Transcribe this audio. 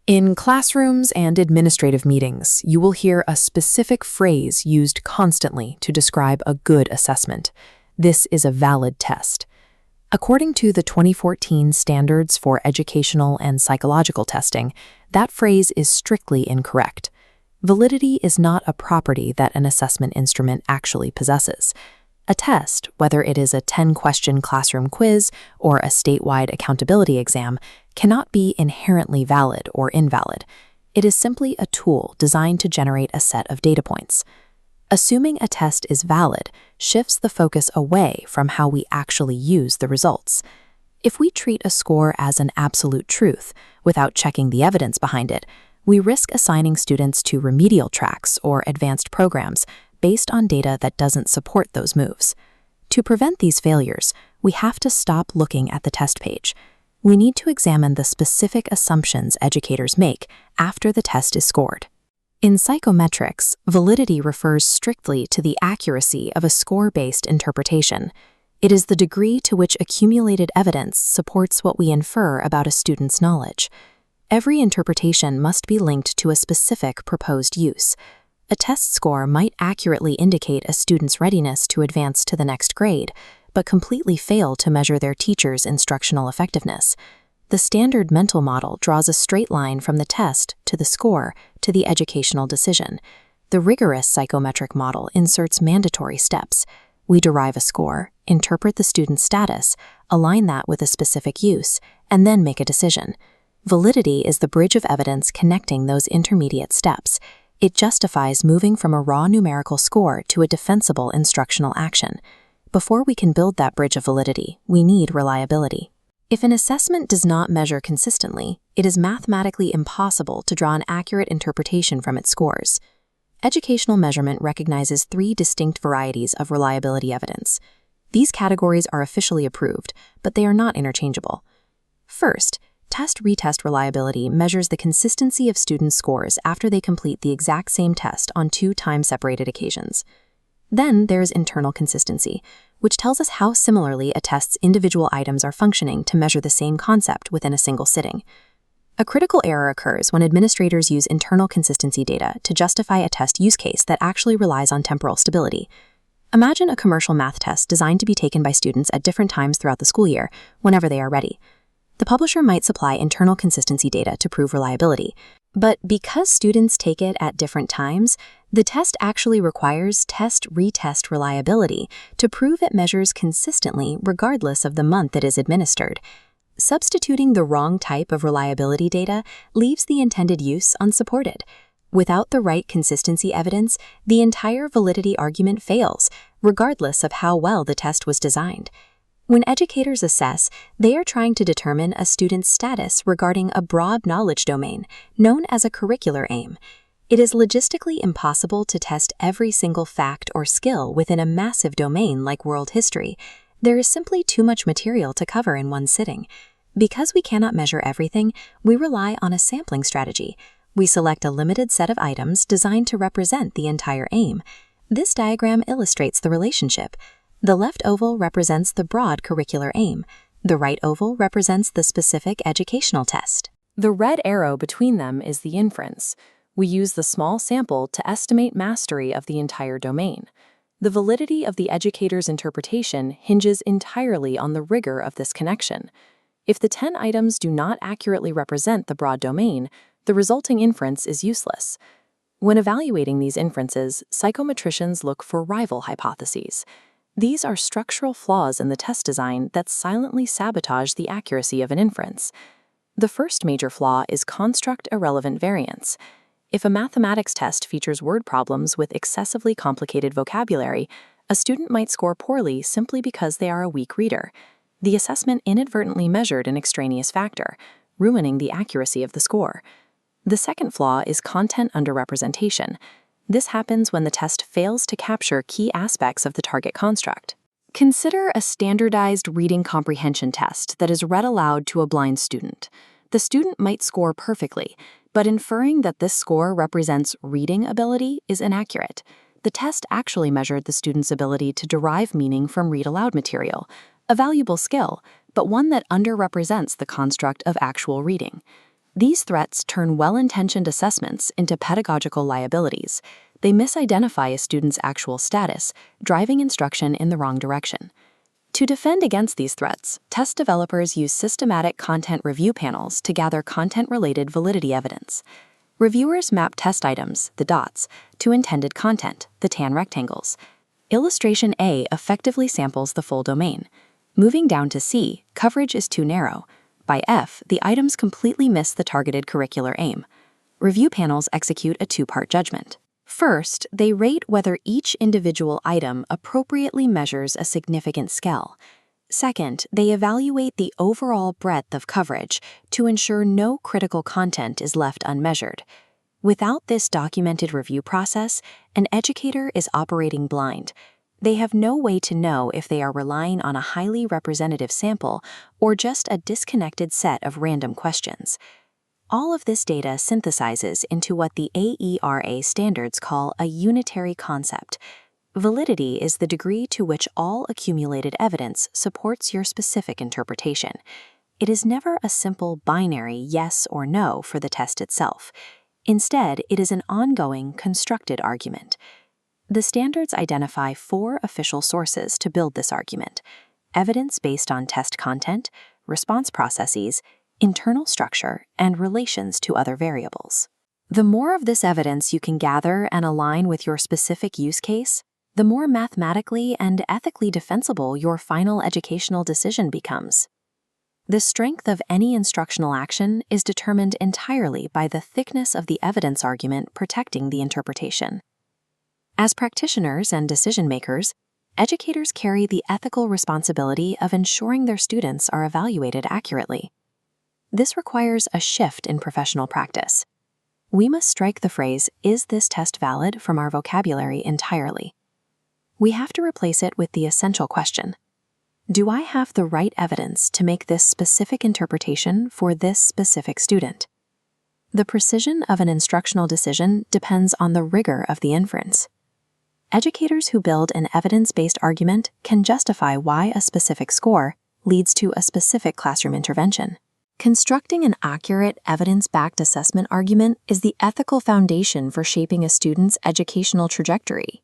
In classrooms and administrative meetings, you will hear a specific phrase used constantly to describe a good assessment. This is a valid test. According to the 2014 Standards for Educational and Psychological Testing, that phrase is strictly incorrect. Validity is not a property that an assessment instrument actually possesses. A test, whether it is a 10-question classroom quiz or a statewide accountability exam, cannot be inherently valid or invalid. It is simply a tool designed to generate a set of data points. Assuming a test is valid shifts the focus away from how we actually use the results. If we treat a score as an absolute truth without checking the evidence behind it, we risk assigning students to remedial tracks or advanced programs based on data that doesn't support those moves. To prevent these failures, we have to stop looking at the test page. We need to examine the specific assumptions educators make after the test is scored. In psychometrics, validity refers strictly to the accuracy of a score-based interpretation. It is the degree to which accumulated evidence supports what we infer about a student's knowledge. Every interpretation must be linked to a specific proposed use. A test score might accurately indicate a student's readiness to advance to the next grade, but completely fail to measure their teacher's instructional effectiveness. The standard mental model draws a straight line from the test to the score to the educational decision. The rigorous psychometric model inserts mandatory steps. We derive a score, interpret the student's status, align that with a specific use, and then make a decision. Validity is the bridge of evidence connecting those intermediate steps. It justifies moving from a raw numerical score to a defensible instructional action. Before we can build that bridge of validity, we need reliability. If an assessment does not measure consistently, it is mathematically impossible to draw an accurate interpretation from its scores. Educational measurement recognizes three distinct varieties of reliability evidence. These categories are officially approved, but they are not interchangeable. First, test-retest reliability measures the consistency of students' scores after they complete the exact same test on two time-separated occasions. Then there is internal consistency, which tells us how similarly a test's individual items are functioning to measure the same concept within a single sitting. A critical error occurs when administrators use internal consistency data to justify a test use case that actually relies on temporal stability. Imagine a commercial math test designed to be taken by students at different times throughout the school year, whenever they are ready. The publisher might supply internal consistency data to prove reliability, but because students take it at different times, the test actually requires test-retest reliability to prove it measures consistently regardless of the month it is administered. Substituting the wrong type of reliability data leaves the intended use unsupported. Without the right consistency evidence, the entire validity argument fails, regardless of how well the test was designed. When educators assess, they are trying to determine a student's status regarding a broad knowledge domain, known as a curricular aim. It is logistically impossible to test every single fact or skill within a massive domain like world history. There is simply too much material to cover in one sitting. Because we cannot measure everything, we rely on a sampling strategy. We select a limited set of items designed to represent the entire aim. This diagram illustrates the relationship. The left oval represents the broad curricular aim. The right oval represents the specific educational test. The red arrow between them is the inference. We use the small sample to estimate mastery of the entire domain. The validity of the educator's interpretation hinges entirely on the rigor of this connection. If the 10 items do not accurately represent the broad domain, the resulting inference is useless. When evaluating these inferences, psychometricians look for rival hypotheses. These are structural flaws in the test design that silently sabotage the accuracy of an inference. The first major flaw is construct-irrelevant variance. If a mathematics test features word problems with excessively complicated vocabulary, a student might score poorly simply because they are a weak reader. The assessment inadvertently measured an extraneous factor, ruining the accuracy of the score. The second flaw is content underrepresentation. This happens when the test fails to capture key aspects of the target construct. Consider a standardized reading comprehension test that is read aloud to a blind student. The student might score perfectly, but inferring that this score represents reading ability is inaccurate. The test actually measured the student's ability to derive meaning from read-aloud material, a valuable skill, but one that underrepresents the construct of actual reading. These threats turn well-intentioned assessments into pedagogical liabilities. They misidentify a student's actual status, driving instruction in the wrong direction. To defend against these threats, test developers use systematic content review panels to gather content-related validity evidence. Reviewers map test items, the dots, to intended content, the tan rectangles. Illustration A effectively samples the full domain. Moving down to C, coverage is too narrow. By F, the items completely miss the targeted curricular aim. Review panels execute a two-part judgment. First, they rate whether each individual item appropriately measures a significant scale. Second, they evaluate the overall breadth of coverage to ensure no critical content is left unmeasured. Without this documented review process, an educator is operating blind. They have no way to know if they are relying on a highly representative sample or just a disconnected set of random questions. All of this data synthesizes into what the AERA standards call a unitary concept. Validity is the degree to which all accumulated evidence supports your specific interpretation. It is never a simple binary yes or no for the test itself. Instead, it is an ongoing, constructed argument. The standards identify 4 official sources to build this argument: evidence based on test content, response processes, internal structure, and relations to other variables. The more of this evidence you can gather and align with your specific use case, the more mathematically and ethically defensible your final educational decision becomes. The strength of any instructional action is determined entirely by the thickness of the evidence argument protecting the interpretation. As practitioners and decision-makers, educators carry the ethical responsibility of ensuring their students are evaluated accurately. This requires a shift in professional practice. We must strike the phrase, "Is this test valid?" from our vocabulary entirely. We have to replace it with the essential question: do I have the right evidence to make this specific interpretation for this specific student? The precision of an instructional decision depends on the rigor of the inference. Educators who build an evidence-based argument can justify why a specific score leads to a specific classroom intervention. Constructing an accurate, evidence-backed assessment argument is the ethical foundation for shaping a student's educational trajectory.